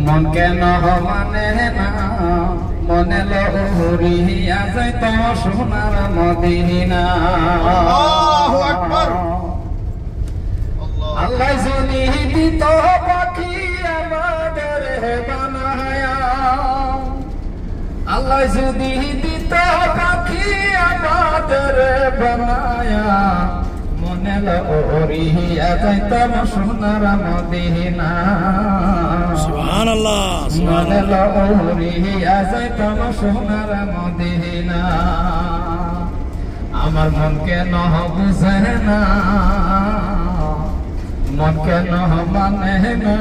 মন কেন মানে না মনে লহরিয়া যাইত সোনার মদিনা। আল্লাহু আকবার। আল্লাহ যদি দিত পাখি আমাদের বানায়া, আল্লাহ যদি দিত পাখি আমাদের বানায়া, মনে লহরিয়া যাইতাম সোনার মদিনা। সুবহানাল্লাহ মনে লহরিয়া যাইতাম সোনার মদিনা। আমার মন কেন বুঝে না, মন কেন মানে না,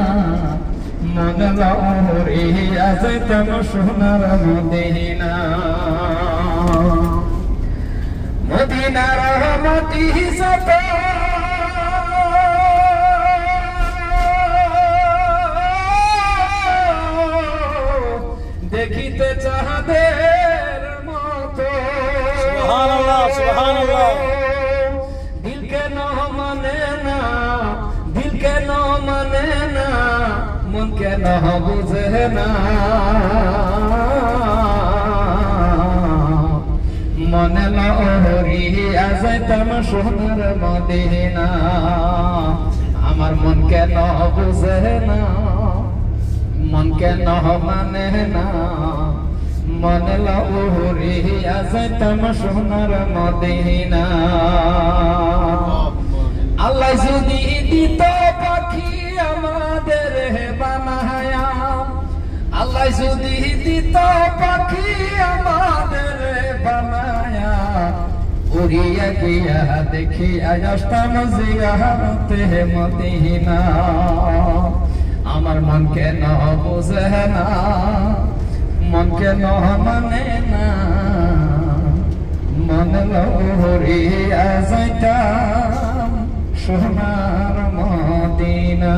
মনে লহরিয়া যাইতাম সোনার মদিনা। মদিনার মাটি হিসাবে দেখিতে চাঁদের মতো। সুবহানাল্লাহ সুবহানাল্লাহ। দিল কেন মানে না, দিল কেন মানে না, মন কেন বুঝে না। মনে লহরিয়া যাইতাম সোনার মদিনা। আমার মন কেন বুঝে না, মন কেন মানে না, মনে লহরিয়া যাইতাম সোনার মদিনা। আল্লাহ যদি দিত পাখি আমাদের বানায়া, আল্লাহ যদি দিত পাখি আমাদের বানায়া, উড়িয়া গিয়া দেখি আসতাম জিয়ারতে মদিনা। আমার মন কেন বুঝে না, মন কেন মানে না, মন লহরিয়া যাইতাম সোনার মদিনা।